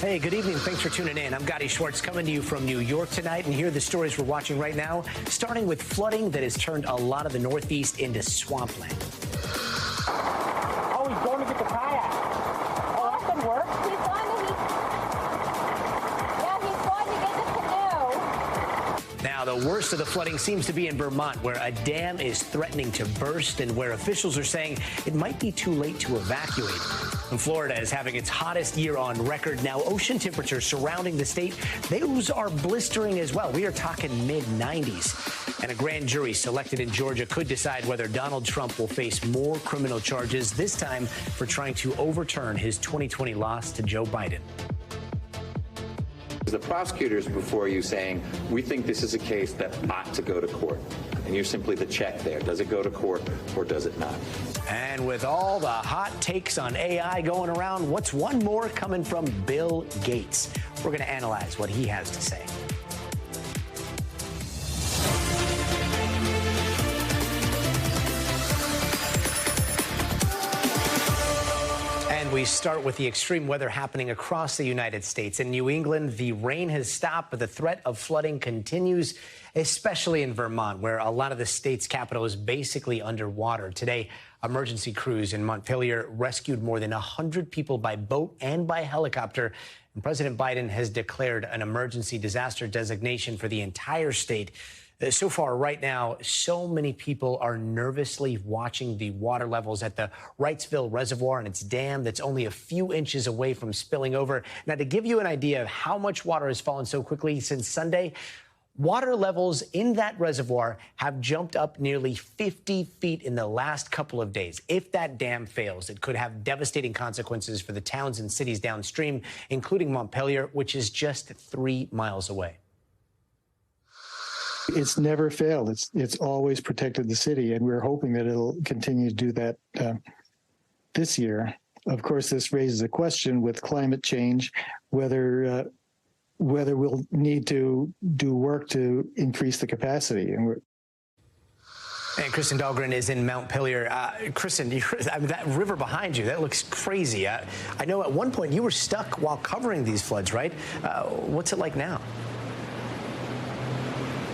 Hey, good evening. Thanks for tuning in. I'm Gadi Schwartz coming to you from New York tonight. And here are the stories we're watching right now, starting with flooding that has turned a lot of the Northeast into swampland. Oh, he's going to get the kayak. Oh, that can work. He's going to get the canoe. Now, the worst of the flooding seems to be in Vermont, where a dam is threatening to burst and where officials are saying it might be too late to evacuate. And Florida is having its hottest year on record. Now, ocean temperatures surrounding the state, those are blistering as well. We are talking mid-90s. And a grand jury selected in Georgia could decide whether Donald Trump will face more criminal charges, this time for trying to overturn his 2020 loss to Joe Biden. The prosecutors before you saying, we think this is a case that ought to go to court. And you're simply the check there. Does it go to court or does it not? And with all the hot takes on AI going around, what's one more coming from Bill Gates? We're going to analyze what he has to say. And we start with the extreme weather happening across the United States. In New England, the rain has stopped, but the threat of flooding continues, especially in Vermont, where a lot of the state's capital is basically underwater. Today, emergency crews in Montpelier rescued more than 100 people by boat and by helicopter. And President Biden has declared an emergency disaster designation for the entire state. So far, right now, so many people are nervously watching the water levels at the Wrightsville Reservoir and its dam that's only a few inches away from spilling over. Now, to give you an idea of how much water has fallen so quickly since Sunday, water levels in that reservoir have jumped up nearly 50 feet in the last couple of days. If that dam fails, it could have devastating consequences for the towns and cities downstream, including Montpelier, which is just 3 miles away. It's never failed. It's always protected the city, and we're hoping that it'll continue to do that this year. Of course, this raises a question with climate change, whether we'll need to do work to increase the capacity. And Kristen Dahlgren is in Montpelier. Kristen, that river behind you, that looks crazy. I know at one point you were stuck while covering these floods, right? What's it like now?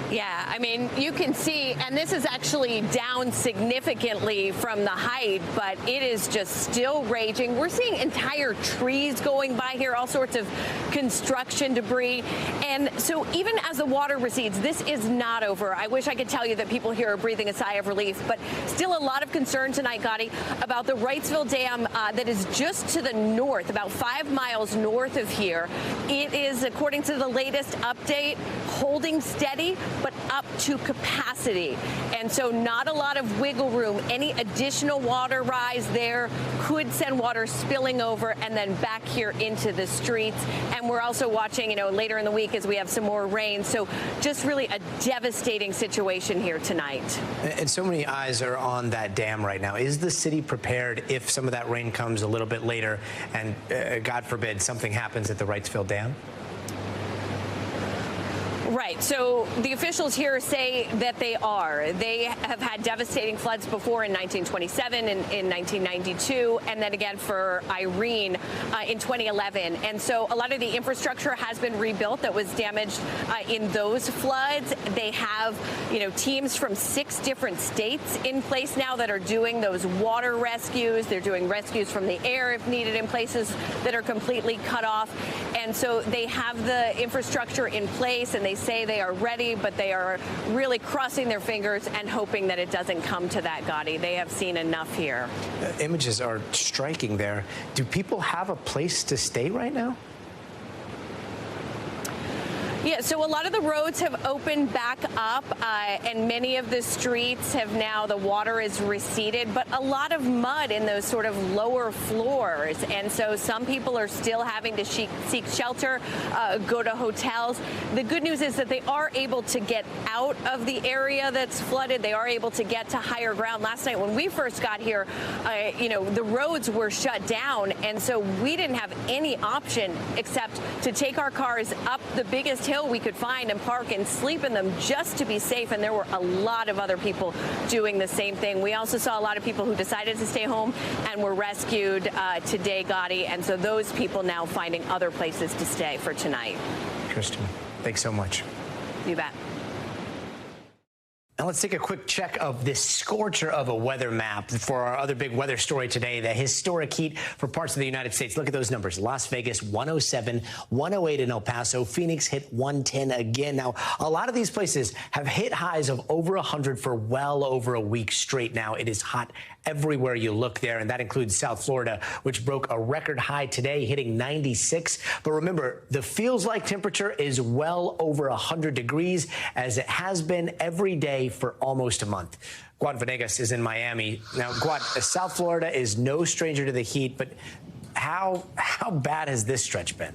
Yeah, I mean, you can see, and this is actually down significantly from the height, but it is just still raging. We're seeing entire trees going by here, all sorts of construction debris. And so even as the water recedes, this is not over. I wish I could tell you that people here are breathing a sigh of relief, but still a lot of concern tonight, Gadi, about the Wrightsville Dam that is just to the north, about 5 miles north of here. It is, according to the latest update, holding steady, but up to capacity. And so not a lot of wiggle room. Any additional water rise there could send water spilling over and then back here into the streets. And we're also watching, later in the week as we have some more rain. So just really a devastating situation here tonight. And so many eyes are on that dam right now. Is the city prepared if some of that rain comes a little bit later and, God forbid, something happens at the Wrightsville Dam? Right. So the officials here say that they are. They have had devastating floods before in 1927 and in 1992, and then again for Irene in 2011. And so a lot of the infrastructure has been rebuilt that was damaged in those floods. They have, teams from 6 different states in place now that are doing those water rescues. They're doing rescues from the air if needed in places that are completely cut off. And so they have the infrastructure in place, and they say they are ready, but they are really crossing their fingers and hoping that it doesn't come to that, Gadi. They have seen enough here. Images are striking there. Do people have a place to stay right now? Yeah, so a lot of the roads have opened back up, and many of the streets have now, the water is receded, but a lot of mud in those sort of lower floors. And so some people are still having to seek shelter, go to hotels. The good news is that they are able to get out of the area that's flooded. They are able to get to higher ground. Last night when we first got here, the roads were shut down, and so we didn't have any option except to take our cars up the biggest hill hill we could find and park and sleep in them just to be safe. And there were a lot of other people doing the same thing. We also saw a lot of people who decided to stay home and were rescued today, Gadi. And so those people now finding other places to stay for tonight. Kristen, thanks so much. You bet. Now let's take a quick check of this scorcher of a weather map for our other big weather story today, the historic heat for parts of the United States. Look at those numbers. Las Vegas, 107, 108 in El Paso. Phoenix hit 110 again. Now, a lot of these places have hit highs of over 100 for well over a week straight now. It is hot everywhere you look there, and that includes South Florida, which broke a record high today, hitting 96. But remember, the feels-like temperature is well over 100 degrees, as it has been every day for almost a month. Gadi Venegas is in Miami. Now, Gadi, South Florida is no stranger to the heat, but how bad has this stretch been?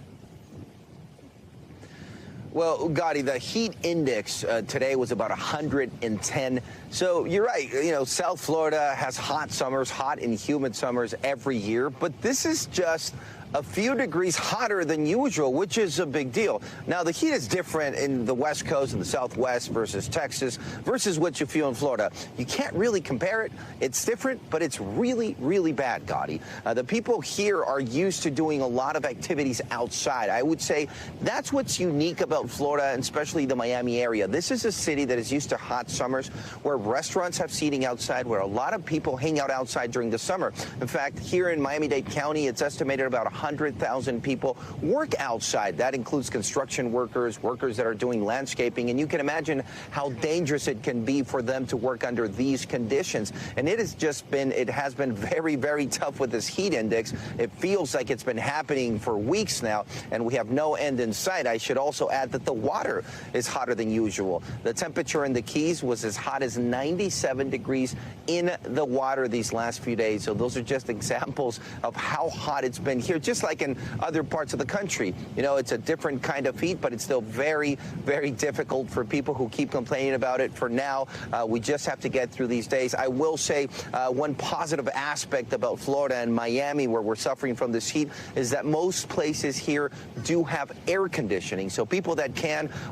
Well, Gadi, the heat index today was about 110. So you're right. You know, South Florida has hot summers, hot and humid summers every year. But this is just a few degrees hotter than usual, which is a big deal. Now, the heat is different in the West Coast and the Southwest versus Texas versus what you feel in Florida. You can't really compare it. It's different, but it's really, really bad, Gadi. The people here are used to doing a lot of activities outside. I would say that's what's unique about Florida, and especially the Miami area. This is a city that is used to hot summers, where restaurants have seating outside, where a lot of people hang out outside during the summer. In fact, here in Miami-Dade County, it's estimated about 100,000 people work outside. That includes construction workers, workers that are doing landscaping, and you can imagine how dangerous it can be for them to work under these conditions. And it has been very, very tough with this heat index. It feels like it's been happening for weeks now, and we have no end in sight. I should also add that the water is hotter than usual. The temperature in the Keys was as hot as 97 degrees in the water these last few days. So those are just examples of how hot it's been here, just like in other parts of the country. You know, it's a different kind of heat, but it's still very, very difficult for people who keep complaining about it. For now, we just have to get through these days. I will say one positive aspect about Florida and Miami, where we're suffering from this heat, is that most places here do have air conditioning. So people that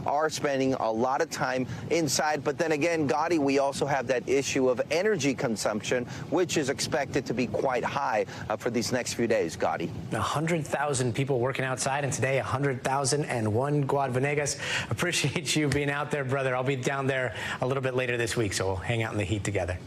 are spending a lot of time inside. But then again, Gadi, we also have that issue of energy consumption, which is expected to be quite high for these next few days, Gadi. 100,000 people working outside, and today 100,001. Gadi Venegas, appreciate you being out there, brother. I'll be down there a little bit later this week, so we'll hang out in the heat together.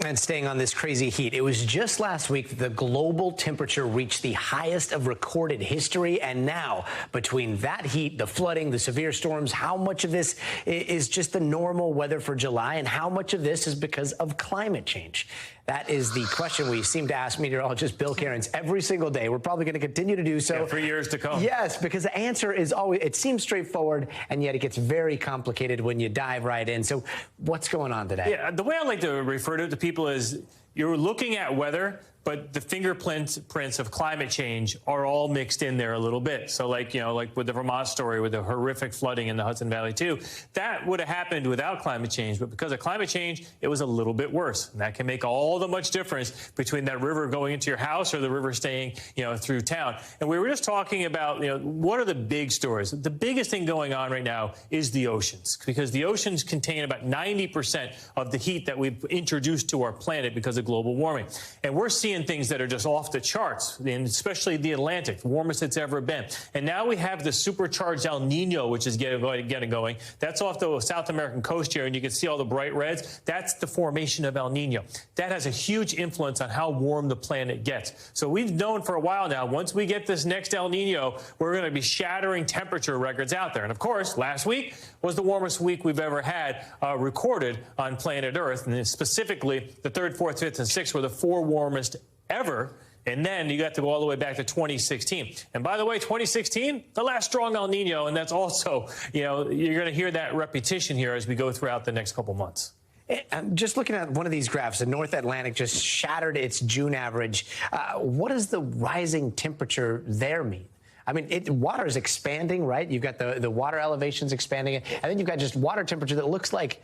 And staying on this crazy heat, it was just last week that the global temperature reached the highest of recorded history. And now, between that heat, the flooding, the severe storms, how much of this is just the normal weather for July, and how much of this is because of climate change? That is the question we seem to ask meteorologist Bill Cairns every single day. We're probably going to continue to do so for years to come. Yes, because the answer is always, it seems straightforward, and yet it gets very complicated when you dive right in. So what's going on today? Yeah, the way I like to refer to it to people is you're looking at weather, but the fingerprints of climate change are all mixed in there a little bit. So like with the Vermont story with the horrific flooding in the Hudson Valley too, that would have happened without climate change, but because of climate change, it was a little bit worse. And that can make all the much difference between that river going into your house or the river staying, through town. And we were just talking about, what are the big stories? The biggest thing going on right now is the oceans, because the oceans contain about 90% of the heat that we've introduced to our planet because of global warming. And we're seeing things that are just off the charts, and especially the Atlantic, the warmest it's ever been. And now we have the supercharged El Nino, which is getting going. That's off the South American coast here, and you can see all the bright reds. That's the formation of El Nino. That has a huge influence on how warm the planet gets. So we've known for a while now, once we get this next El Nino, we're going to be shattering temperature records out there. And of course, last week was the warmest week we've ever had recorded on planet Earth. And specifically, the 3rd, 4th, 5th, and 6th were the 4 warmest ever. And then you got to go all the way back to 2016. And by the way, 2016, the last strong El Nino. And that's also, you're going to hear that repetition here as we go throughout the next couple months. I'm just looking at one of these graphs. The North Atlantic just shattered its June average. What does the rising temperature there mean? I mean, water is expanding, right? You've got the water elevations expanding, and then you've got just water temperature that looks like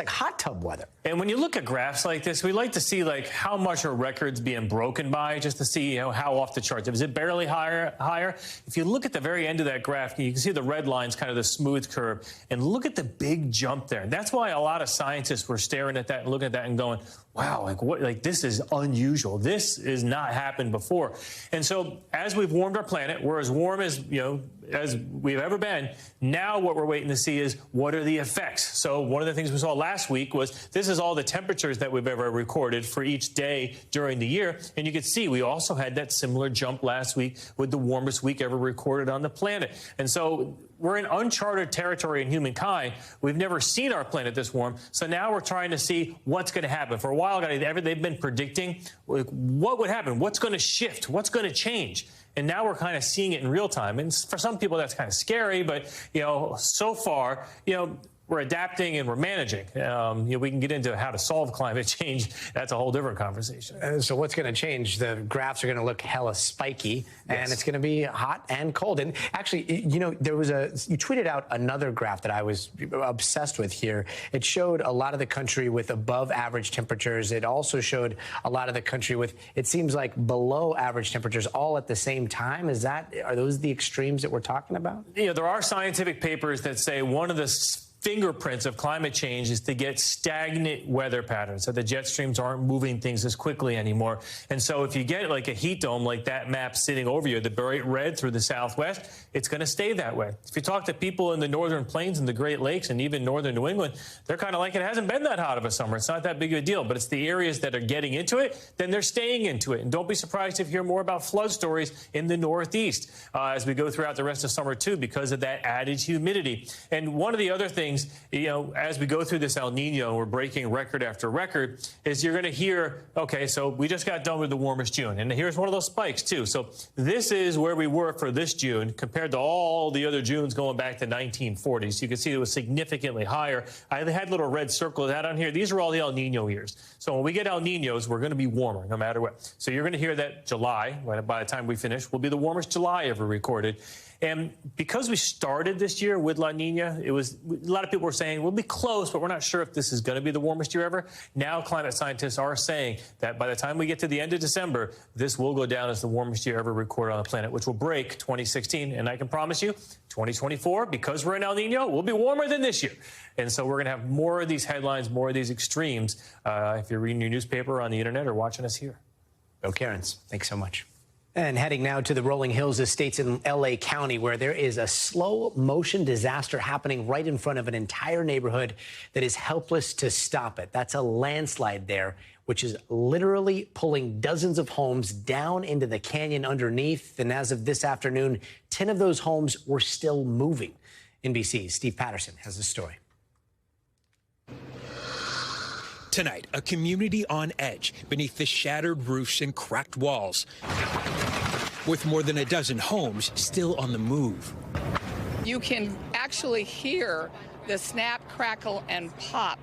hot tub weather. And when you look at graphs like this, we like to see like how much are records being broken by, just to see how off the charts. Is it barely higher? If you look at the very end of that graph, you can see the red line's kind of the smooth curve, and look at the big jump there. That's why a lot of scientists were staring at that and looking at that and going, wow, this is unusual. This has not happened before. And so as we've warmed our planet, we're as warm as we've ever been. Now what we're waiting to see is what are the effects. So one of the things we saw last week was this is all the temperatures that we've ever recorded for each day during the year. And you can see we also had that similar jump last week with the warmest week ever recorded on the planet. And so we're in uncharted territory in humankind. We've never seen our planet this warm. So now we're trying to see what's going to happen. For a while, they've been predicting what would happen, what's going to shift, what's going to change. And now we're kind of seeing it in real time. And for some people, that's kind of scary. But, so far, we're adapting and we're managing. We can get into how to solve climate change. That's a whole different conversation. So what's going to change? The graphs are going to look hella spiky, and it's going to be hot and cold. And actually, you tweeted out another graph that I was obsessed with here. It showed a lot of the country with above average temperatures. It also showed a lot of the country with, it seems like, below average temperatures all at the same time. Are those the extremes that we're talking about? There are scientific papers that say one of the fingerprints of climate change is to get stagnant weather patterns, so the jet streams aren't moving things as quickly anymore. And so if you get like a heat dome like that map sitting over you, the bright red through the southwest, it's going to stay that way. If you talk to people in the northern plains and the Great Lakes and even northern New England, they're kind of like, it hasn't been that hot of a summer. It's not that big of a deal, but it's the areas that are getting into it, then they're staying into it. And don't be surprised if you hear more about flood stories in the Northeast as we go throughout the rest of summer too, because of that added humidity. And one of the other things, as we go through this El Nino, and we're breaking record after record, is you're going to hear, okay, so we just got done with the warmest June. And here's one of those spikes, too. So this is where we were for this June compared to all the other Junes going back to 1940. So you can see it was significantly higher. I had little red circles out on here. These are all the El Nino years. So when we get El Ninos, we're going to be warmer no matter what. So you're going to hear that July, by the time we finish, will be the warmest July ever recorded. And because we started this year with La Nina, a lot of people were saying we'll be close, but we're not sure if this is going to be the warmest year ever. Now climate scientists are saying that by the time we get to the end of December, this will go down as the warmest year ever recorded on the planet, which will break 2016. And I can promise you, 2024, because we're in El Nino, we'll be warmer than this year. And so we're going to have more of these headlines, more of these extremes, if you're reading your newspaper on the internet or watching us here. Bill Cairns, thanks so much. And heading now to the Rolling Hills Estates in L.A. County, where there is a slow-motion disaster happening right in front of an entire neighborhood that is helpless to stop it. That's a landslide there, which is literally pulling dozens of homes down into the canyon underneath. And as of this afternoon, 10 of those homes were still moving. NBC's Steve Patterson has the story. Tonight, a community on edge beneath the shattered roofs and cracked walls, with more than a dozen homes still on the move. You can actually hear the snap, crackle, and pop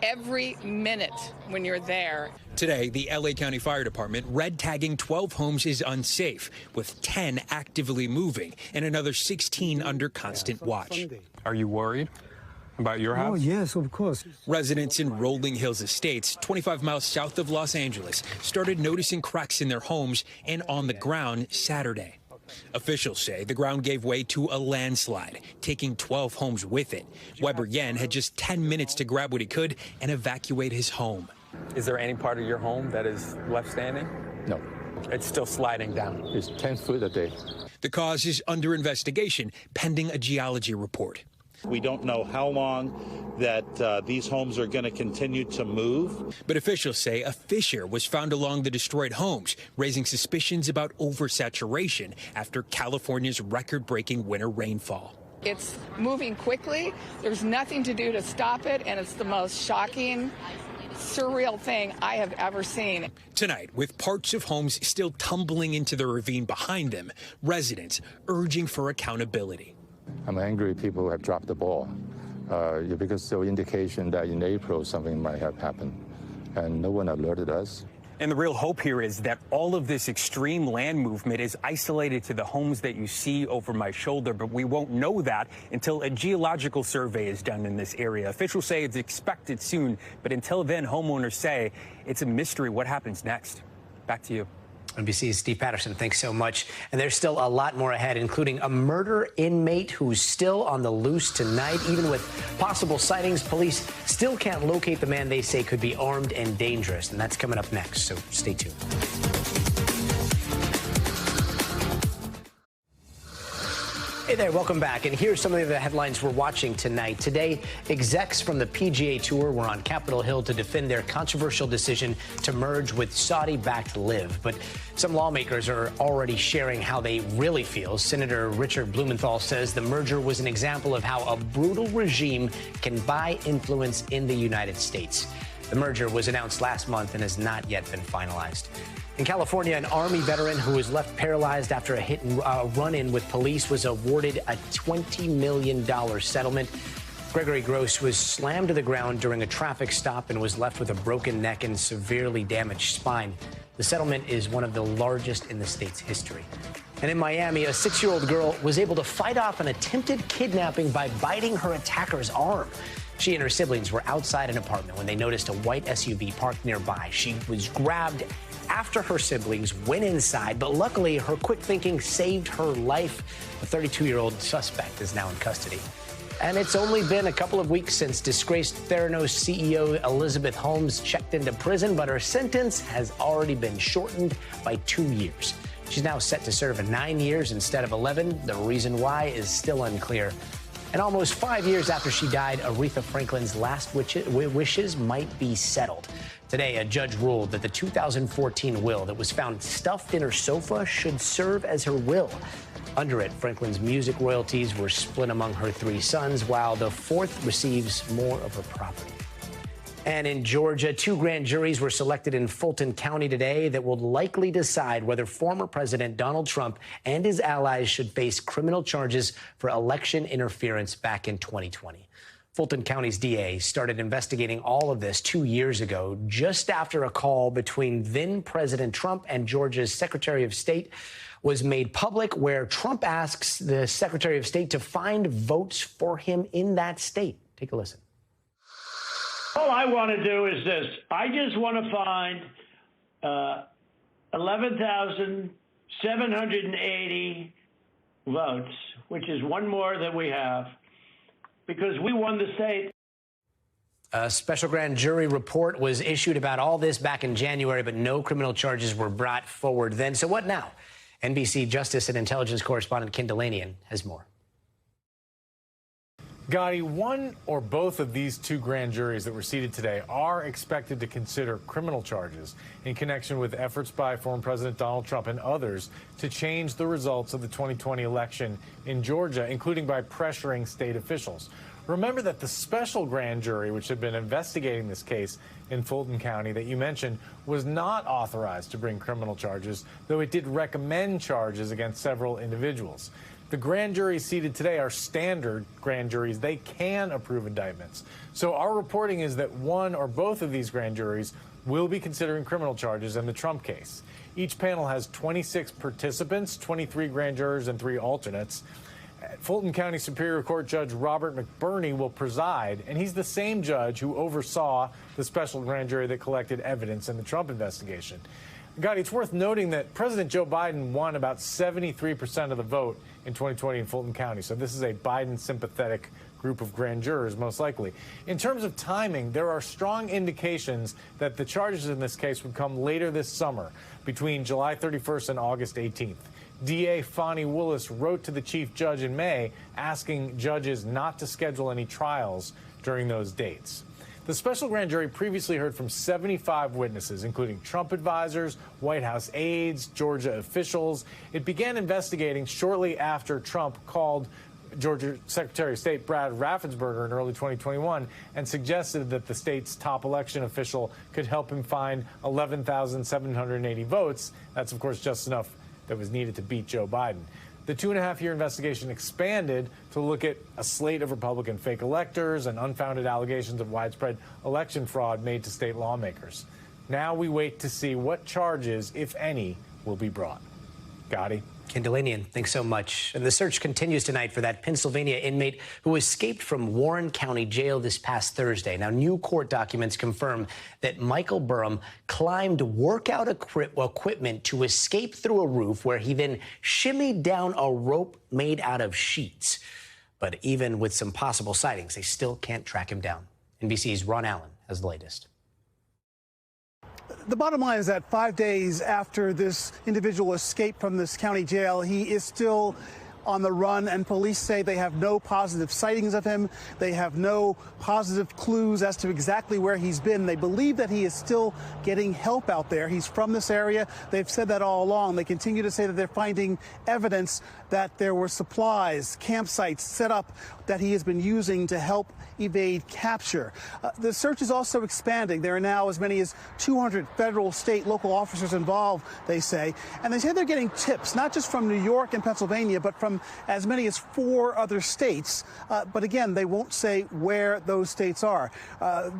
every minute when you're there. Today, the L.A. County Fire Department red tagging 12 homes is unsafe, with 10 actively moving and another 16 under constant watch. Are you worried about your house? Oh, yes, of course. Residents in Rolling Hills Estates, 25 miles south of Los Angeles, started noticing cracks in their homes and on the ground Saturday. Officials say the ground gave way to a landslide, taking 12 homes with it. Weber Yen had just 10 minutes to grab what he could and evacuate his home. Is there any part of your home that is left standing? No. It's still sliding down. It's 10 foot a day. The cause is under investigation, pending a geology report. We don't know how long that these homes are going to continue to move. But officials say a fissure was found along the destroyed homes, raising suspicions about oversaturation after California's record-breaking winter rainfall. It's moving quickly. There's nothing to do to stop it, and it's the most shocking, surreal thing I have ever seen. Tonight, with parts of homes still tumbling into the ravine behind them, residents urging for accountability. I'm angry people have dropped the ball because there was indication that in April something might have happened, and no one alerted us. And the real hope here is that all of this extreme land movement is isolated to the homes that you see over my shoulder, but we won't know that until a geological survey is done in this area. Officials say it's expected soon, but until then, homeowners say it's a mystery what happens next. Back to you. NBC's Steve Patterson, thanks so much. And there's still a lot more ahead, including a murder inmate who's still on the loose tonight. Even with possible sightings, police still can't locate the man they say could be armed and dangerous. And that's coming up next, so stay tuned. Hey there, welcome back. And here's some of the headlines we're watching tonight. Today, execs from the PGA Tour were on Capitol Hill to defend their controversial decision to merge with Saudi-backed Live. But some lawmakers are already sharing how they really feel. Senator Richard Blumenthal says the merger was an example of how a brutal regime can buy influence in the United States. The merger was announced last month and has not yet been finalized. In California, an Army veteran who was left paralyzed after a hit and run-in with police was awarded a $20 million settlement. Gregory Gross was slammed to the ground during a traffic stop and was left with a broken neck and severely damaged spine. The settlement is one of the largest in the state's history. And in Miami, a 6-year-old girl was able to fight off an attempted kidnapping by biting her attacker's arm. She and her siblings were outside an apartment when they noticed a white SUV parked nearby. She was grabbed after her siblings went inside, but luckily her quick thinking saved her life. The 32-year-old suspect is now in custody. And it's only been a couple of weeks since disgraced Theranos CEO Elizabeth Holmes checked into prison, but her sentence has already been shortened by 2 years. She's now set to serve 9 years instead of 11. The reason why is still unclear. And almost 5 years after she died, Aretha Franklin's last wishes might be settled. Today, a judge ruled that the 2014 will that was found stuffed in her sofa should serve as her will. Under it, Franklin's music royalties were split among her 3 sons, while the 4th receives more of her property. And in Georgia, 2 grand juries were selected in Fulton County today that will likely decide whether former President Donald Trump and his allies should face criminal charges for election interference back in 2020. Fulton County's DA started investigating all of this 2 years ago, just after a call between then President Trump and Georgia's Secretary of State was made public, where Trump asks the Secretary of State to find votes for him in that state. Take a listen. All I want to do is this. I just want to find 11,780 votes, which is one more than we have, because we won the state. A special grand jury report was issued about all this back in January, but no criminal charges were brought forward then. So what now? NBC Justice and Intelligence correspondent Ken Delanian has more. Gadi, one or both of these 2 grand juries that were seated today are expected to consider criminal charges in connection with efforts by former President Donald Trump and others to change the results of the 2020 election in Georgia, including by pressuring state officials. Remember that the special grand jury, which had been investigating this case in Fulton County that you mentioned, was not authorized to bring criminal charges, though it did recommend charges against several individuals. The grand juries seated today are standard grand juries. They can approve indictments. So our reporting is that one or both of these grand juries will be considering criminal charges in the Trump case. Each panel has 26 participants, 23 grand jurors, and 3 alternates. Fulton County Superior Court Judge Robert McBurney will preside, and he's the same judge who oversaw the special grand jury that collected evidence in the Trump investigation. Gadi, it's worth noting that President Joe Biden won about 73% of the vote in 2020 in Fulton County, so this is a Biden-sympathetic group of grand jurors, most likely. In terms of timing, there are strong indications that the charges in this case would come later this summer, between July 31st and August 18th. DA Fani Willis wrote to the chief judge in May asking judges not to schedule any trials during those dates. The special grand jury previously heard from 75 witnesses, including Trump advisors, White House aides, Georgia officials. It began investigating shortly after Trump called Georgia Secretary of State Brad Raffensperger in early 2021 and suggested that the state's top election official could help him find 11,780 votes. That's, of course, just enough that was needed to beat Joe Biden. The 2.5-year investigation expanded to look at a slate of Republican fake electors and unfounded allegations of widespread election fraud made to state lawmakers. Now we wait to see what charges, if any, will be brought. Gadi. Kendallanian, thanks so much. And the search continues tonight for that Pennsylvania inmate who escaped from Warren County Jail this past Thursday. Now, new court documents confirm that Michael Burham climbed workout equipment to escape through a roof where he then shimmied down a rope made out of sheets. But even with some possible sightings, they still can't track him down. NBC's Ron Allen has the latest. The bottom line is that 5 days after this individual escaped from this county jail, he is still on the run, and police say they have no positive sightings of him. They have no positive clues as to exactly where he's been. They believe that he is still getting help out there. He's from this area. They've said that all along. They continue to say that they're finding evidence that there were supplies, campsites set up that he has been using to help evade capture. The search is also expanding. There are now as many as 200 federal, state, local officers involved, they say. And they say they're getting tips, not just from New York and Pennsylvania, but from as many as 4 other states. But again, they won't say where those states are.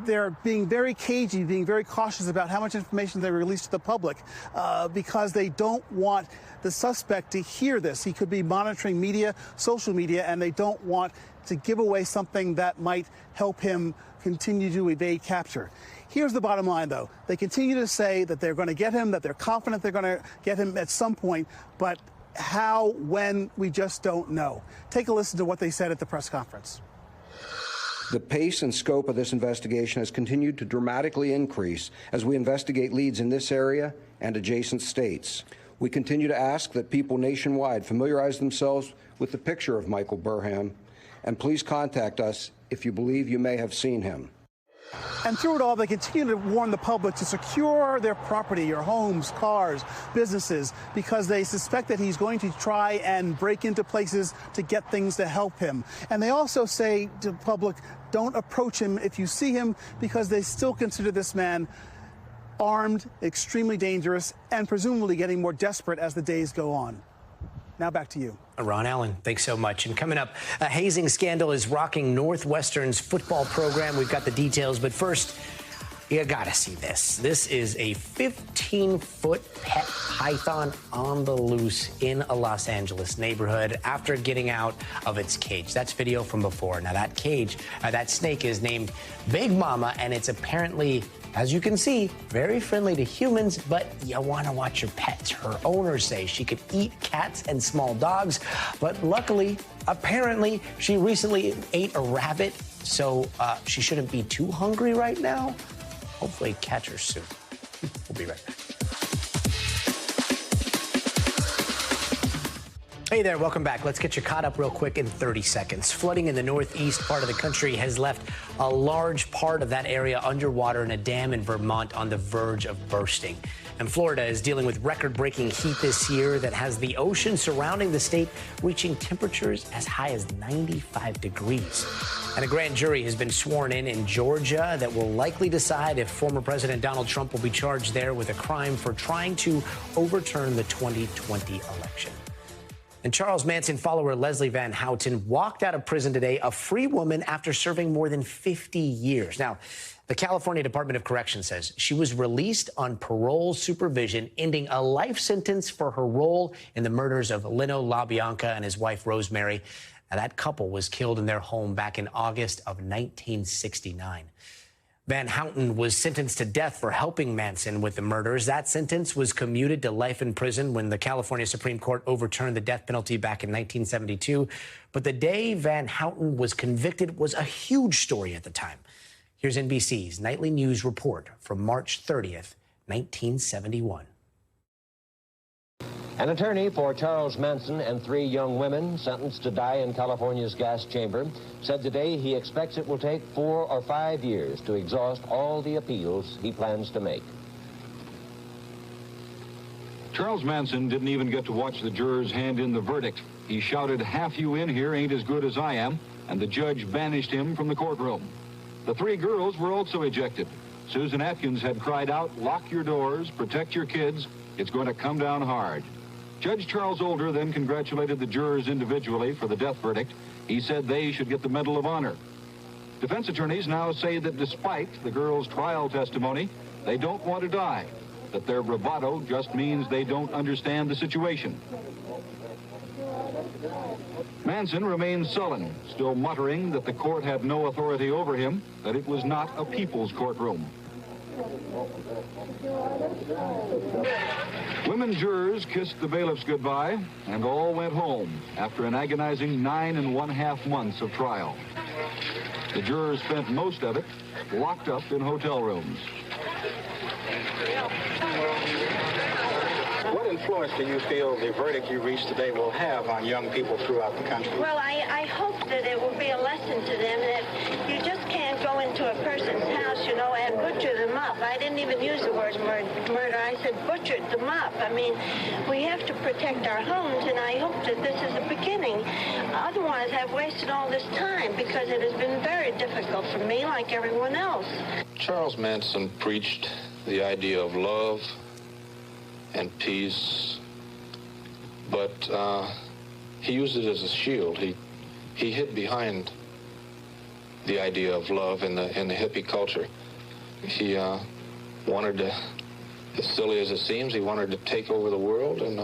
They're being very cagey, being very cautious about how much information they release to the public because they don't want the suspect to hear this. He could be monitoring media, social media, and they don't want to give away something that might help him continue to evade capture. Here's the bottom line, though. They continue to say that they're going to get him, that they're confident they're going to get him at some point, but how, when, we just don't know. Take a listen to what they said at the press conference. The pace and scope of this investigation has continued to dramatically increase as we investigate leads in this area and adjacent states. We continue to ask that people nationwide familiarize themselves with the picture of Michael Burham, and please contact us if you believe you may have seen him. And through it all, they continue to warn the public to secure their property, your homes, cars, businesses, because they suspect that he's going to try and break into places to get things to help him. And they also say to the public, don't approach him if you see him, because they still consider this man armed, extremely dangerous, and presumably getting more desperate as the days go on. Now back to you. Ron Allen, thanks so much. And coming up, a hazing scandal is rocking Northwestern's football program. We've got the details, but first, you gotta see this. This is a 15-foot pet python on the loose in a Los Angeles neighborhood after getting out of its cage. That's video from before. Now that cage, that snake is named Big Mama, and it's apparently, as you can see, very friendly to humans, but you want to watch your pets. Her owners say she could eat cats and small dogs, but luckily, apparently, she recently ate a rabbit, so she shouldn't be too hungry right now. Hopefully catch her soon. We'll be right back. Hey there, welcome back. Let's get you caught up real quick in 30 seconds. Flooding in the northeast part of the country has left a large part of that area underwater in a dam in Vermont on the verge of bursting. And Florida is dealing with record-breaking heat this year that has the ocean surrounding the state reaching temperatures as high as 95 degrees. And a grand jury has been sworn in Georgia that will likely decide if former President Donald Trump will be charged there with a crime for trying to overturn the 2020 election. And Charles Manson follower Leslie Van Houten walked out of prison today, a free woman after serving more than 50 years. Now, the California Department of Corrections says she was released on parole supervision, ending a life sentence for her role in the murders of Lino LaBianca and his wife, Rosemary. Now, that couple was killed in their home back in August of 1969. Van Houten was sentenced to death for helping Manson with the murders. That sentence was commuted to life in prison when the California Supreme Court overturned the death penalty back in 1972. But the day Van Houten was convicted was a huge story at the time. Here's NBC's nightly news report from March 30th, 1971. An attorney for Charles Manson and 3 young women sentenced to die in California's gas chamber said today he expects it will take 4 or 5 years to exhaust all the appeals he plans to make. Charles Manson didn't even get to watch the jurors hand in the verdict. He shouted, "Half you in here ain't as good as I am," and the judge banished him from the courtroom. The 3 girls were also ejected. Susan Atkins had cried out, "Lock your doors, protect your kids, it's going to come down hard." Judge Charles Older then congratulated the jurors individually for the death verdict. He said they should get the Medal of Honor. Defense attorneys now say that despite the girls' trial testimony, they don't want to die, that their bravado just means they don't understand the situation. Manson remains sullen, still muttering that the court had no authority over him, that it was not a people's courtroom. Women jurors kissed the bailiffs goodbye, and all went home after an agonizing 9½ months of trial. The jurors spent most of it locked up in hotel rooms. What influence do you feel the verdict you reached today will have on young people throughout the country? Well, I hope that it will be a lesson to them that you just can't go into a person's house, you know, and butcher them up. I didn't even use the word murder. I said butchered them up. I mean, we have to protect our homes, and I hope that this is the beginning. Otherwise, I've wasted all this time because it has been very difficult for me, like everyone else. Charles Manson preached the idea of love and peace, but he used it as a shield. He hid behind the idea of love in the hippie culture. He wanted to, as silly as it seems, he wanted to take over the world, and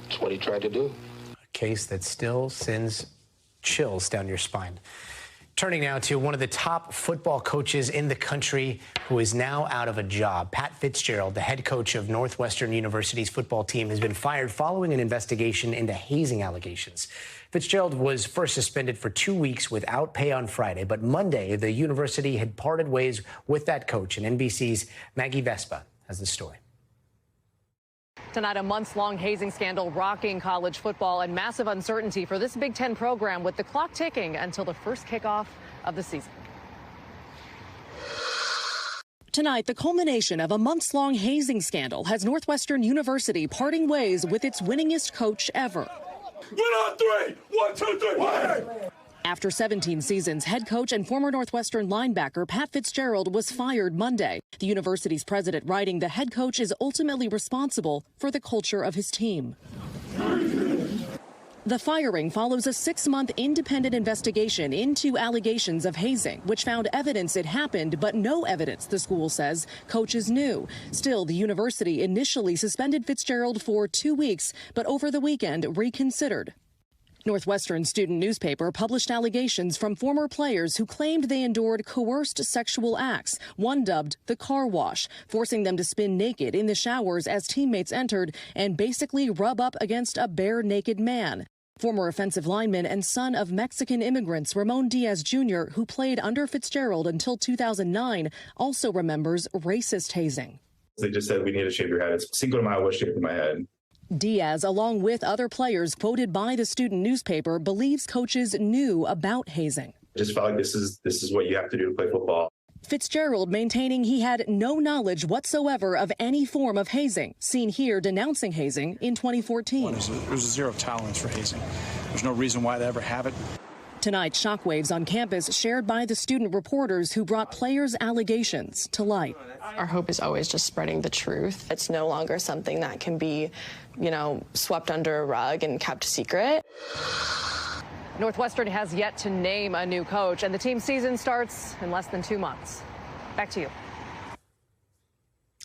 that's what he tried to do. A case that still sends chills down your spine. Turning now to one of the top football coaches in the country who is now out of a job. Pat Fitzgerald, the head coach of Northwestern University's football team, has been fired following an investigation into hazing allegations. Fitzgerald was first suspended for 2 weeks without pay on Friday, but Monday the university had parted ways with that coach, and NBC's Maggie Vespa has the story. Tonight, a months-long hazing scandal rocking college football and massive uncertainty for this Big Ten program, with the clock ticking until the first kickoff of the season. Tonight, the culmination of a months-long hazing scandal has Northwestern University parting ways with its winningest coach ever. Win on three! 1, 2, 3, win! After 17 seasons, head coach and former Northwestern linebacker Pat Fitzgerald was fired Monday. The university's president writing the head coach is ultimately responsible for the culture of his team. The firing follows a 6-month independent investigation into allegations of hazing, which found evidence it happened, but no evidence, the school says, coaches knew. Still, the university initially suspended Fitzgerald for 2 weeks, but over the weekend reconsidered. Northwestern student newspaper published allegations from former players who claimed they endured coerced sexual acts, one dubbed the car wash, forcing them to spin naked in the showers as teammates entered and basically rub up against a bare naked man. Former offensive lineman and son of Mexican immigrants Ramon Diaz Jr., who played under Fitzgerald until 2009, also remembers racist hazing. They just said, we need to shave your head. It's Cinco de Mayo was shaving my head. Diaz, along with other players quoted by the student newspaper, believes coaches knew about hazing. I just felt like this is what you have to do to play football. Fitzgerald maintaining he had no knowledge whatsoever of any form of hazing, seen here denouncing hazing in 2014. There's a zero tolerance for hazing. There's no reason why they ever have it. Tonight, shockwaves on campus shared by the student reporters who brought players' allegations to light. Our hope is always just spreading the truth. It's no longer something that can be, swept under a rug and kept secret. Northwestern has yet to name a new coach, and the team's season starts in less than 2 months. Back to you.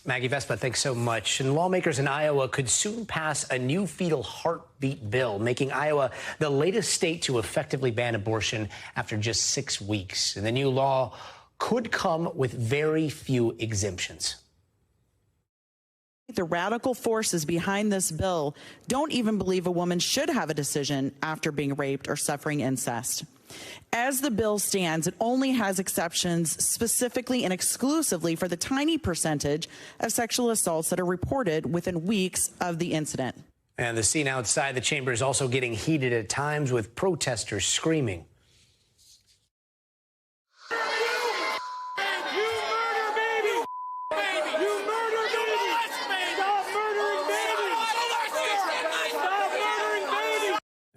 Maggie Vespa, thanks so much. And lawmakers in Iowa could soon pass a new fetal heartbeat bill, making Iowa the latest state to effectively ban abortion after just 6 weeks. And the new law could come with very few exemptions. The radical forces behind this bill don't even believe a woman should have a decision after being raped or suffering incest. As the bill stands, it only has exceptions specifically and exclusively for the tiny percentage of sexual assaults that are reported within weeks of the incident. And the scene outside the chamber is also getting heated at times, with protesters screaming.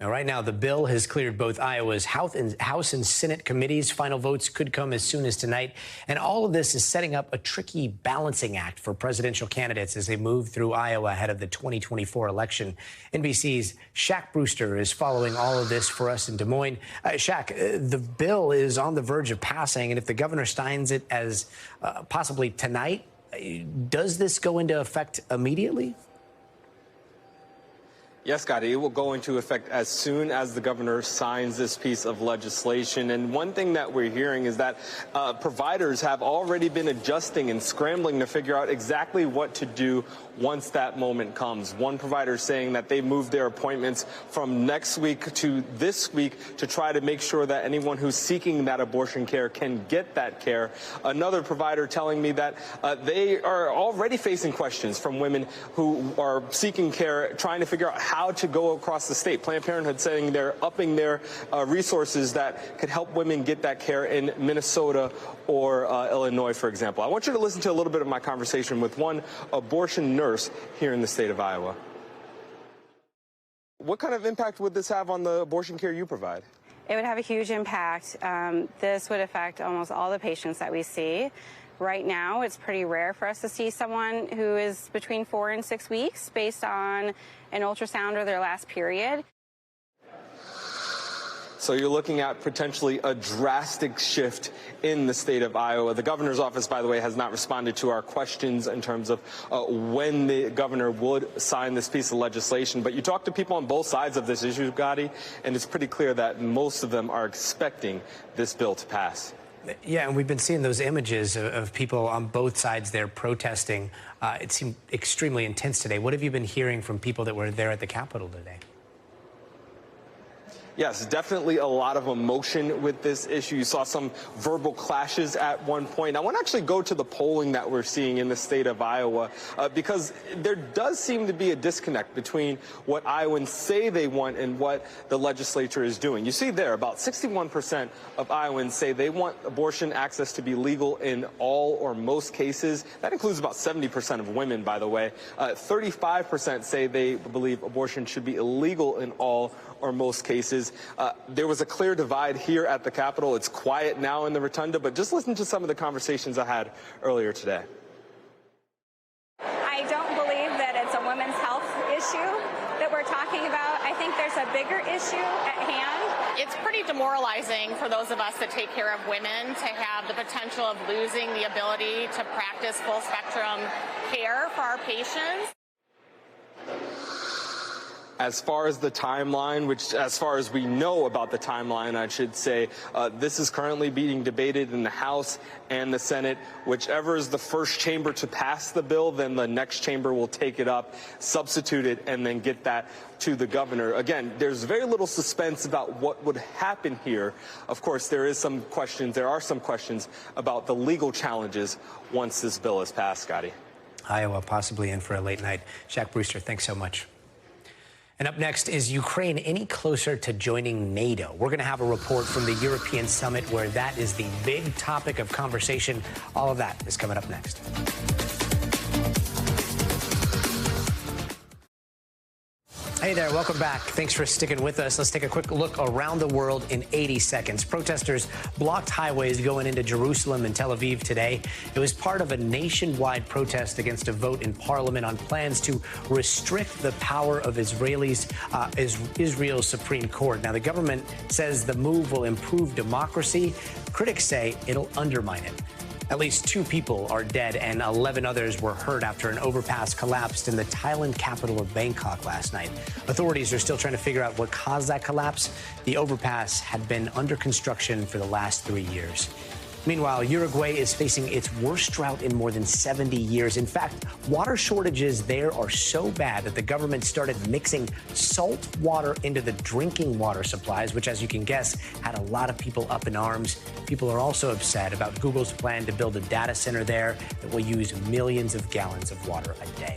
Now, right now, the bill has cleared both Iowa's House and Senate committees. Final votes could come as soon as tonight. And all of this is setting up a tricky balancing act for presidential candidates as they move through Iowa ahead of the 2024 election. NBC's Shaq Brewster is following all of this for us in Des Moines. Shaq, the bill is on the verge of passing, and if the governor signs it as possibly tonight, does this go into effect immediately? Yes, Gadi, it will go into effect as soon as the governor signs this piece of legislation. And one thing that we're hearing is that providers have already been adjusting and scrambling to figure out exactly what to do once that moment comes. One provider saying that they moved their appointments from next week to this week to try to make sure that anyone who's seeking that abortion care can get that care. Another provider telling me that they are already facing questions from women who are seeking care, trying to figure out how to go across the state. Planned Parenthood saying they're upping their resources that could help women get that care in Minnesota or Illinois, for example. I want you to listen to a little bit of my conversation with one abortion nurse here in the state of Iowa. What kind of impact would this have on the abortion care you provide? It would have a huge impact. This would affect almost all the patients that we see. Right now, it's pretty rare for us to see someone who is between 4 and 6 weeks based on an ultrasound or their last period. So you're looking at potentially a drastic shift in the state of Iowa. The governor's office, by the way, has not responded to our questions in terms of when the governor would sign this piece of legislation. But you talk to people on both sides of this issue, Gadi, and it's pretty clear that most of them are expecting this bill to pass. Yeah, and we've been seeing those images of people on both sides there protesting. It seemed extremely intense today. What have you been hearing from people that were there at the Capitol today? Yes, definitely a lot of emotion with this issue. You saw some verbal clashes at one point. I want to actually go to the polling that we're seeing in the state of Iowa because there does seem to be a disconnect between what Iowans say they want and what the legislature is doing. You see there, about 61% of Iowans say they want abortion access to be legal in all or most cases. That includes about 70% of women, by the way. 35% say they believe abortion should be illegal in all or most cases. There was a clear divide here at the Capitol. It's quiet now in the rotunda, but just listen to some of the conversations I had earlier today. I don't believe that it's a women's health issue that we're talking about. I think there's a bigger issue at hand. It's pretty demoralizing for those of us that take care of women to have the potential of losing the ability to practice full spectrum care for our patients. As far as the timeline, as far as we know about the timeline, I should say, this is currently being debated in the House and the Senate. Whichever is the first chamber to pass the bill, then the next chamber will take it up, substitute it, and then get that to the governor. Again, there's very little suspense about what would happen here. Of course, there are some questions about the legal challenges once this bill is passed, Gadi. Iowa possibly in for a late night. Shaq Brewster, thanks so much. And up next, is Ukraine any closer to joining NATO? We're going to have a report from the European summit where that is the big topic of conversation. All of that is coming up next. Hey there, welcome back. Thanks for sticking with us. Let's take a quick look around the world in 80 seconds. Protesters blocked highways going into Jerusalem and Tel Aviv today. It was part of a nationwide protest against a vote in parliament on plans to restrict the power of Israel's Supreme Court. Now, the government says the move will improve democracy. Critics say it'll undermine it. At least 2 people are dead and 11 others were hurt after an overpass collapsed in the Thailand capital of Bangkok last night. Authorities are still trying to figure out what caused that collapse. The overpass had been under construction for the last 3 years. Meanwhile, Uruguay is facing its worst drought in more than 70 years. In fact, water shortages there are so bad that the government started mixing salt water into the drinking water supplies, which, as you can guess, had a lot of people up in arms. People are also upset about Google's plan to build a data center there that will use millions of gallons of water a day.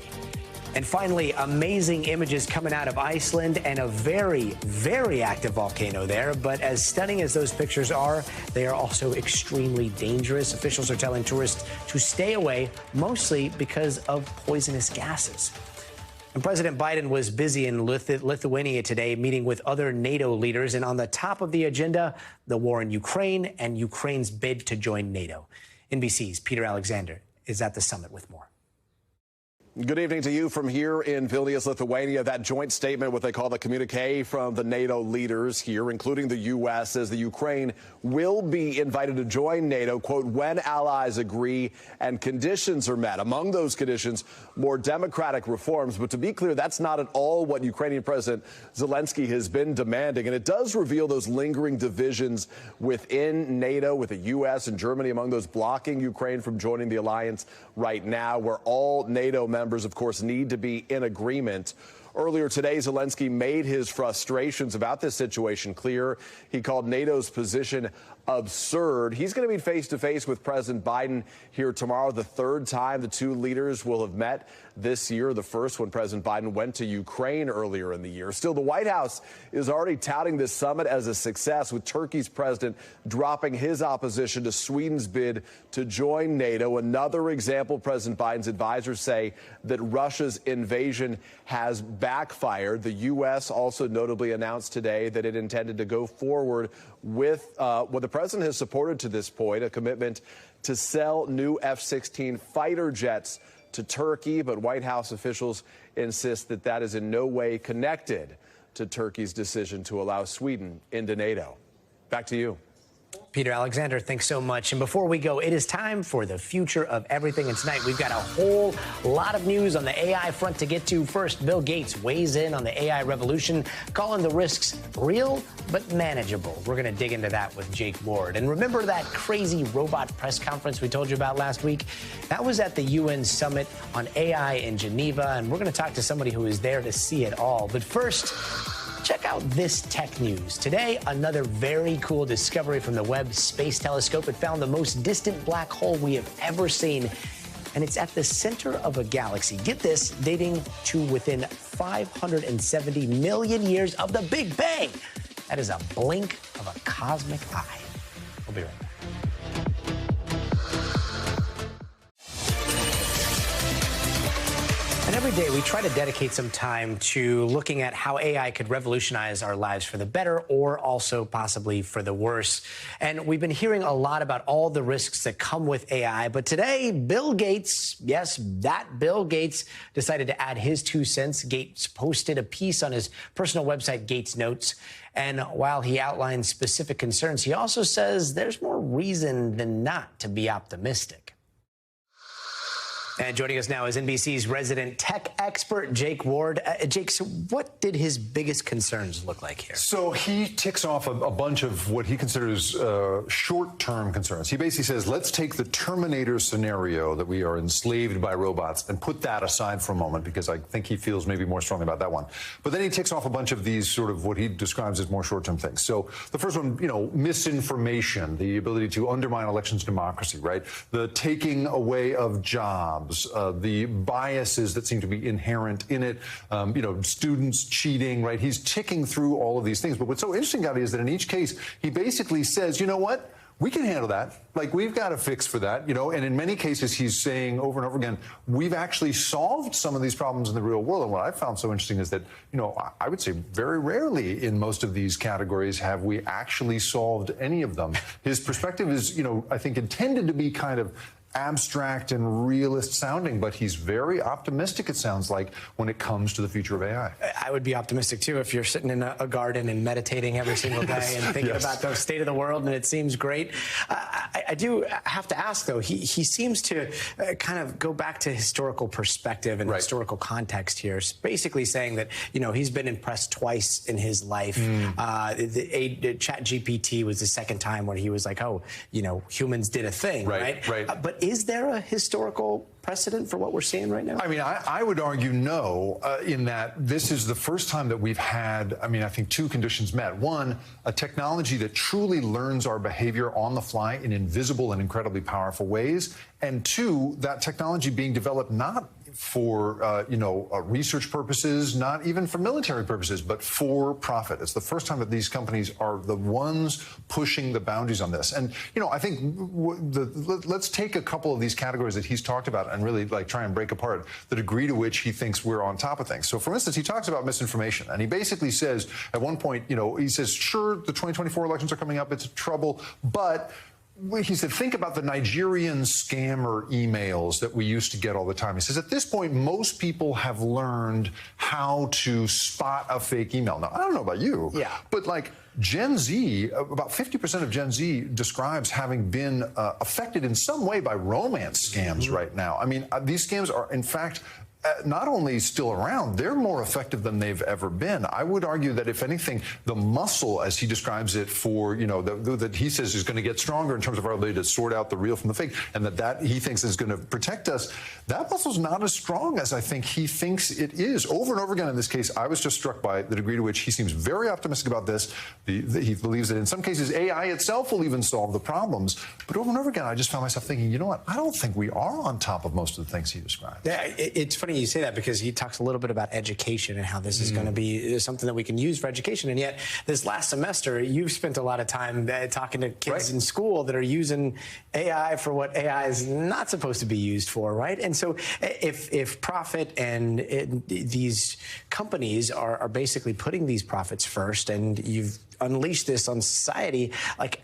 And finally, amazing images coming out of Iceland and a very, very active volcano there. But as stunning as those pictures are, they are also extremely dangerous. Officials are telling tourists to stay away, mostly because of poisonous gases. And President Biden was busy in Lithuania today, meeting with other NATO leaders. And on the top of the agenda, the war in Ukraine and Ukraine's bid to join NATO. NBC's Peter Alexander is at the summit with more. Good evening to you from here in Vilnius, Lithuania. That joint statement, what they call the communique from the NATO leaders here, including the U.S., says the Ukraine will be invited to join NATO, quote, when allies agree and conditions are met. Among those conditions, more democratic reforms. But to be clear, that's not at all what Ukrainian President Zelensky has been demanding. And it does reveal those lingering divisions within NATO, with the U.S. and Germany among those blocking Ukraine from joining the alliance right now, where all NATO members, of course, need to be in agreement. Earlier today, Zelensky made his frustrations about this situation clear. He called NATO's position absurd. He's going to meet face-to-face with President Biden here tomorrow, the third time the two leaders will have met this year, the first when President Biden went to Ukraine earlier in the year. Still, the White House is already touting this summit as a success, with Turkey's president dropping his opposition to Sweden's bid to join NATO. Another example, President Biden's advisors say that Russia's invasion has backfired. The U.S. also notably announced today that it intended to go forward with what the president has supported to this point, a commitment to sell new F-16 fighter jets to Turkey. But White House officials insist that that is in no way connected to Turkey's decision to allow Sweden into NATO. Back to you. Peter Alexander, thanks so much. And before we go, it is time for the future of everything. And tonight we've got a whole lot of news on the AI front to get to. First, Bill Gates weighs in on the AI revolution, calling the risks real but manageable. We're going to dig into that with Jake Ward. And remember that crazy robot press conference we told you about last week? That was at the UN Summit on AI in Geneva. And we're going to talk to somebody who is there to see it all. But first, check out this tech news. Today, another very cool discovery from the Webb Space Telescope. It found the most distant black hole we have ever seen, and it's at the center of a galaxy. Get this, dating to within 570 million years of the Big Bang. That is a blink of a cosmic eye. We'll be right back. And every day we try to dedicate some time to looking at how AI could revolutionize our lives for the better or also possibly for the worse. And we've been hearing a lot about all the risks that come with AI. But today, Bill Gates, yes, that Bill Gates, decided to add his 2 cents. Gates posted a piece on his personal website, Gates Notes. And while he outlines specific concerns, he also says there's more reason than not to be optimistic. And joining us now is NBC's resident tech expert, Jake Ward. Jake, so what did his biggest concerns look like here? So he ticks off a bunch of what he considers short-term concerns. He basically says, let's take the Terminator scenario that we are enslaved by robots and put that aside for a moment, because I think he feels maybe more strongly about that one. But then he ticks off a bunch of these sort of what he describes as more short-term things. So the first one, misinformation, the ability to undermine elections democracy, right? The taking away of jobs. The biases that seem to be inherent in it, students cheating, right? He's ticking through all of these things. But what's so interesting, Gadi, is that in each case, he basically says, you know what? We can handle that. Like, we've got a fix for that, and in many cases, he's saying over and over again, we've actually solved some of these problems in the real world. And what I found so interesting is that, I would say very rarely in most of these categories have we actually solved any of them. His perspective is, I think intended to be kind of abstract and realist sounding, but he's very optimistic, it sounds like, when it comes to the future of AI. I would be optimistic too if you're sitting in a garden and meditating every single day and thinking about the state of the world, and it seems great. I do have to ask, though, he seems to kind of go back to historical perspective and historical context here, basically saying that, he's been impressed twice in his life. ChatGPT was the second time when he was like, oh, humans did a thing, right? But is there a historical precedent for what we're seeing right now? I mean, I would argue no, in that this is the first time that we've had, I think 2 conditions met. One, a technology that truly learns our behavior on the fly in invisible and incredibly powerful ways. And 2, that technology being developed not for, research purposes, not even for military purposes, but for profit. It's the first time that these companies are the ones pushing the boundaries on this. And, I think let's take a couple of these categories that he's talked about and really try and break apart the degree to which he thinks we're on top of things. So, for instance, he talks about misinformation, and he basically says at one point, he says, sure, the 2024 elections are coming up, it's trouble, but he said, think about the Nigerian scammer emails that we used to get all the time. He says, at this point, most people have learned how to spot a fake email. Now, I don't know about you, but Gen Z, about 50% of Gen Z describes having been affected in some way by romance scams right now. I mean, these scams are, in fact, not only still around, they're more effective than they've ever been. I would argue that, if anything, the muscle, as he describes it, for, that he says is going to get stronger in terms of our ability to sort out the real from the fake, and that he thinks is going to protect us, that muscle's not as strong as I think he thinks it is. Over and over again in this case, I was just struck by the degree to which he seems very optimistic about this. He believes that in some cases AI itself will even solve the problems. But over and over again, I just found myself thinking, you know what, I don't think we are on top of most of the things he describes. Yeah, it's funny you say that, because he talks a little bit about education and how this is going to be something that we can use for education. And yet, this last semester, you've spent a lot of time talking to kids in school that are using AI for what AI is not supposed to be used for, right? And so if profit and these companies are basically putting these profits first, and you've unleashed this on society,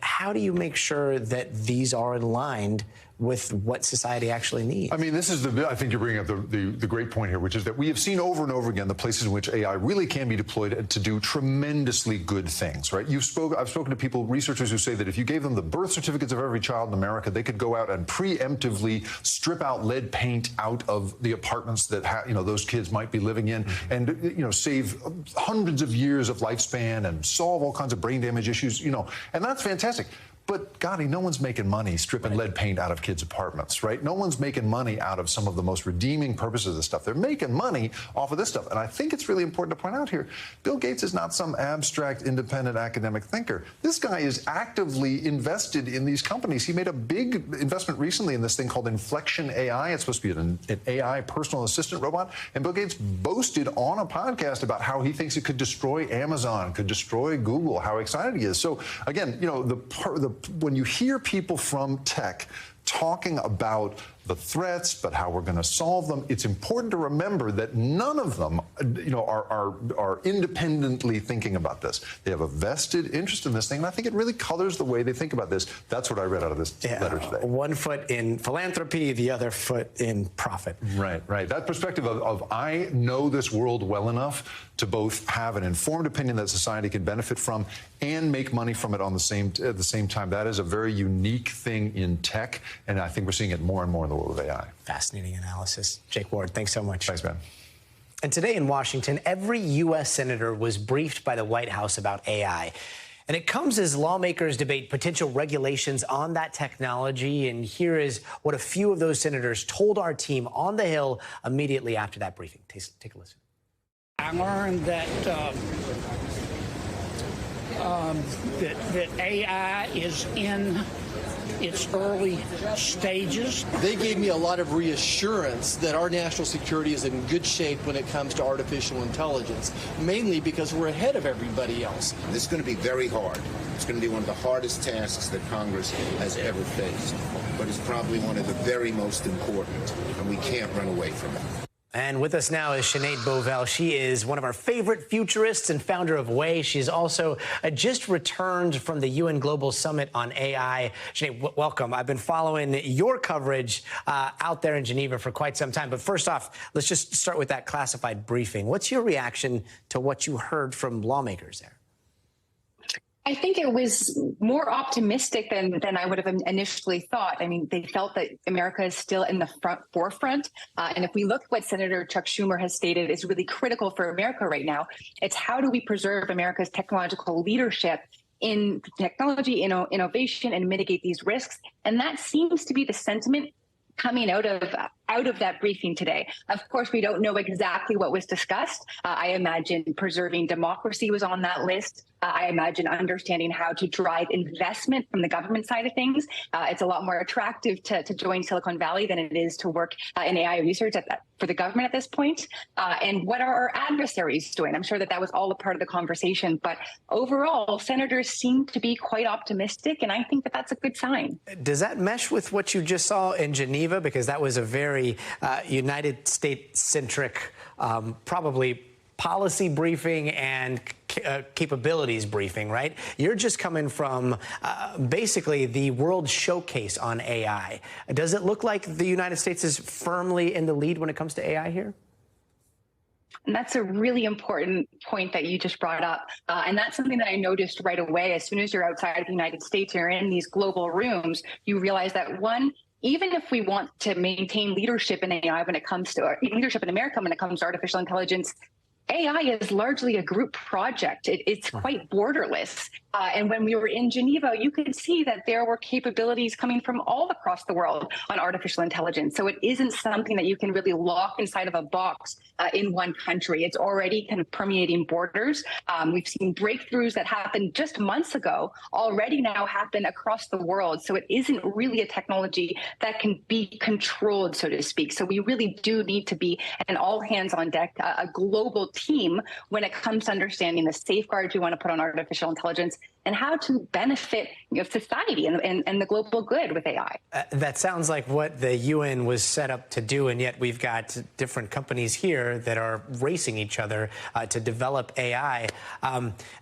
how do you make sure that these are aligned with what society actually needs? I mean, I think you're bringing up the great point here, which is that we have seen over and over again the places in which AI really can be deployed to do tremendously good things, right? I've spoken to people, researchers, who say that if you gave them the birth certificates of every child in America, they could go out and preemptively strip out lead paint out of the apartments that those kids might be living in, and save hundreds of years of lifespan and solve all kinds of brain damage issues, and that's fantastic. But, Gadi, no one's making money stripping lead paint out of kids' apartments, right? No one's making money out of some of the most redeeming purposes of this stuff. They're making money off of this stuff. And I think it's really important to point out here, Bill Gates is not some abstract, independent academic thinker. This guy is actively invested in these companies. He made a big investment recently in this thing called Inflection AI. It's supposed to be an AI personal assistant robot. And Bill Gates boasted on a podcast about how he thinks it could destroy Amazon, could destroy Google, how excited he is. So, again, when you hear people from tech talking about the threats, but how we're going to solve them, it's important to remember that none of them, are independently thinking about this. They have a vested interest in this thing, and I think it really colors the way they think about this. That's what I read out of this letter today. One foot in philanthropy, the other foot in profit. Right. That perspective of I know this world well enough to both have an informed opinion that society can benefit from and make money from it at the same time. That is a very unique thing in tech, and I think we're seeing it more and more in the world of AI. Fascinating analysis. Jake Ward, thanks so much. Thanks, Ben. And today in Washington, every U.S. senator was briefed by the White House about AI. And it comes as lawmakers debate potential regulations on that technology. And here is what a few of those senators told our team on the Hill immediately after that briefing. Take a listen. I learned that that AI is in its early stages. They gave me a lot of reassurance that our national security is in good shape when it comes to artificial intelligence, mainly because we're ahead of everybody else. This is going to be very hard. It's going to be one of the hardest tasks that Congress has ever faced, but it's probably one of the very most important, and we can't run away from it. And with us now is Sinead Bolv. She is one of our favorite futurists and founder of WAY. She's also just returned from the UN Global Summit on AI. Sinead, welcome. I've been following your coverage out there in Geneva for quite some time. But first off, let's just start with that classified briefing. What's your reaction to what you heard from lawmakers there? I think it was more optimistic than I would have initially thought. I mean, they felt that America is still in the forefront. And if we look at what Senator Chuck Schumer has stated is really critical for America right now, it's how do we preserve America's technological leadership in technology, innovation, and mitigate these risks. And that seems to be the sentiment coming out of out of that briefing today. Of course, we don't know exactly what was discussed. I imagine preserving democracy was on that list. I imagine understanding how to drive investment from the government side of things. It's a lot more attractive to join Silicon Valley than it is to work in AI research for the government at this point. And what are our adversaries doing? I'm sure that was all a part of the conversation. But overall, senators seem to be quite optimistic, and I think that that's a good sign. Does that mesh with what you just saw in Geneva? Because that was a very United States-centric, probably policy briefing and capabilities briefing, right? You're just coming from basically the world showcase on AI. Does it look like the United States is firmly in the lead when it comes to AI here? And that's a really important point that you just brought up. And that's something that I noticed right away. As soon as you're outside of the United States, you're in these global rooms, you realize that one, even if we want to maintain leadership in AI when it comes to leadership in America when it comes to artificial intelligence, AI is largely a group project. It's quite borderless. And when we were in Geneva, you could see that there were capabilities coming from all across the world on artificial intelligence. So it isn't something that you can really lock inside of a box in one country. It's already kind of permeating borders. We've seen breakthroughs that happened just months ago already now happen across the world. So it isn't really a technology that can be controlled, so to speak. So we really do need to be an all hands on deck, a global team when it comes to understanding the safeguards we want to put on artificial intelligence and how to benefit society and the global good with AI. That sounds like what the UN was set up to do, and yet we've got different companies here that are racing each other to develop AI.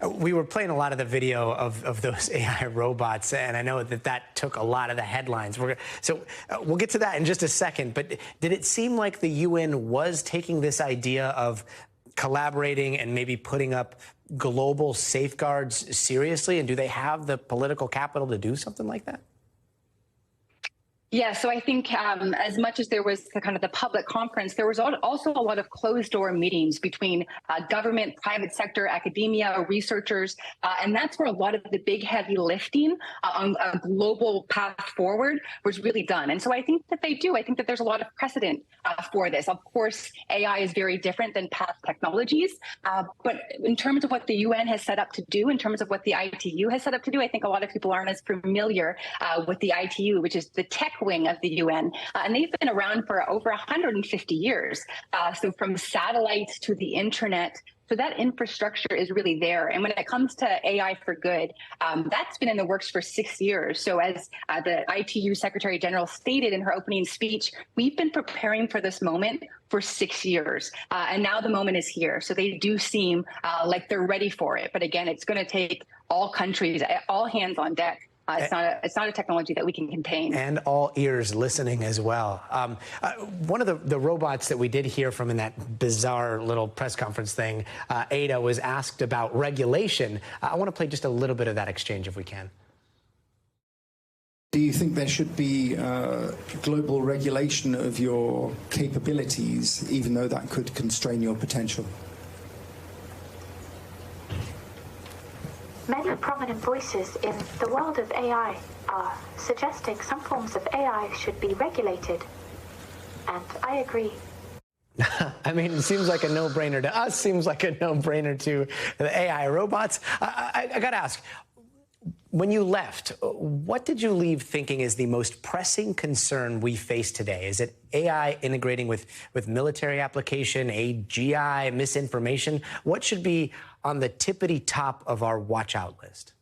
We were playing a lot of the video of those AI robots, and I know that took a lot of the headlines. So we'll get to that in just a second, but did it seem like the UN was taking this idea of collaborating and maybe putting up global safeguards seriously? And do they have the political capital to do something like that? Yeah, so I think as much as there was the public conference, there was also a lot of closed-door meetings between government, private sector, academia, researchers, and that's where a lot of the big heavy lifting on a global path forward was really done. And so I think that they do. I think that there's a lot of precedent for this. Of course, AI is very different than past technologies, but in terms of what the UN has set up to do, in terms of what the ITU has set up to do, I think a lot of people aren't as familiar with the ITU, which is the tech wing of the UN, and they've been around for over 150 years. So from satellites to the internet, so that infrastructure is really there. And when it comes to AI for good, that's been in the works for 6 years. So as the ITU Secretary General stated in her opening speech, we've been preparing for this moment for 6 years. And now the moment is here. So they do seem like they're ready for it. But again, it's going to take all countries, all hands on deck. It's not a technology that we can contain. And all ears listening as well. One of the robots that we did hear from in that bizarre little press conference thing, Ada, was asked about regulation. I want to play just a little bit of that exchange if we can. Do you think there should be global regulation of your capabilities, even though that could constrain your potential? Many prominent voices in the world of AI are suggesting some forms of AI should be regulated, and I agree. I mean, it seems like a no-brainer to us, seems like a no-brainer to the AI robots. I got to ask, when you left, what did you leave thinking is the most pressing concern we face today? Is it AI integrating with military application, AGI, misinformation? What should be on the tippity top of our watch out list?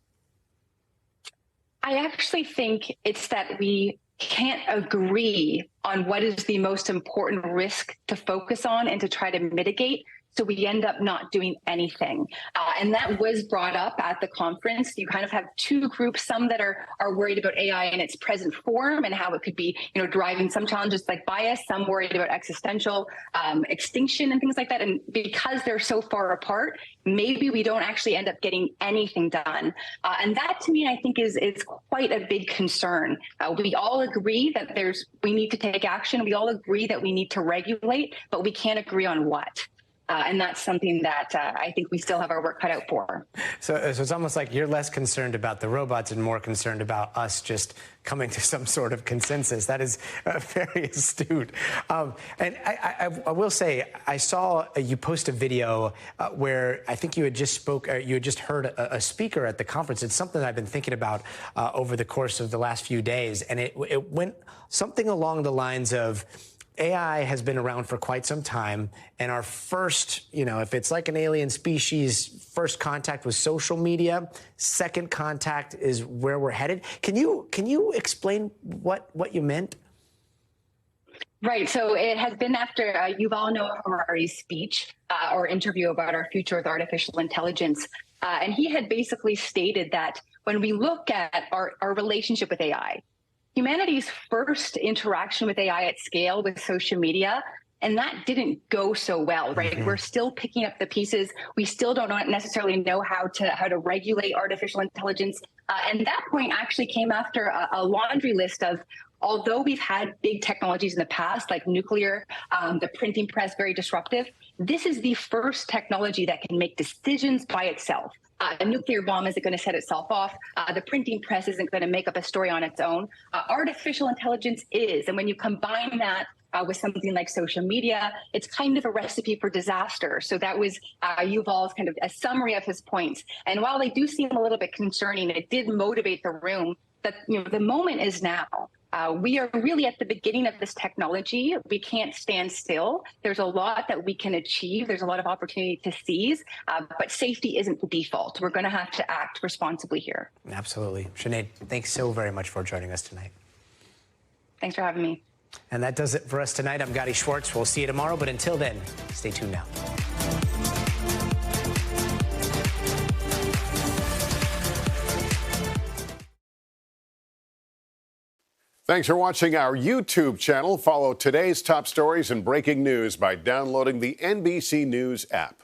I actually think it's that we can't agree on what is the most important risk to focus on and to try to mitigate. So we end up not doing anything. And that was brought up at the conference. You kind of have two groups, some that are worried about AI in its present form and how it could be, driving some challenges like bias, some worried about existential extinction and things like that. And because they're so far apart, maybe we don't actually end up getting anything done. And that, to me, I think is quite a big concern. We all agree that we need to take action. We all agree that we need to regulate, but we can't agree on what. And that's something that I think we still have our work cut out for. So it's almost like you're less concerned about the robots and more concerned about us just coming to some sort of consensus. That is very astute. And I will say, I saw you post a video where I think you had just heard a speaker at the conference. It's something that I've been thinking about over the course of the last few days. And it went something along the lines of, AI has been around for quite some time, and our first, if it's like an alien species, first contact was social media. Second contact is where we're headed. Can you explain what you meant? Right. So it has been after Yuval Noah Harari's speech or interview about our future with artificial intelligence. And he had basically stated that when we look at our relationship with AI, humanity's first interaction with AI at scale was social media, and that didn't go so well, right? Mm-hmm. We're still picking up the pieces. We still don't necessarily know how to regulate artificial intelligence. And that point actually came after a laundry list of, although we've had big technologies in the past, like nuclear, the printing press, very disruptive, this is the first technology that can make decisions by itself. A nuclear bomb isn't going to set itself off. The printing press isn't going to make up a story on its own. Artificial intelligence is. And when you combine that with something like social media, it's kind of a recipe for disaster. So that was Yuval's kind of a summary of his points. And while they do seem a little bit concerning, it did motivate the room that the moment is now. We are really at the beginning of this technology. We can't stand still. There's a lot that we can achieve. There's a lot of opportunity to seize, but safety isn't the default. We're going to have to act responsibly here. Absolutely. Sinead, thanks so very much for joining us tonight. Thanks for having me. And that does it for us tonight. I'm Gadi Schwartz. We'll see you tomorrow, but until then, stay tuned now. Thanks for watching our YouTube channel. Follow today's top stories and breaking news by downloading the NBC News app.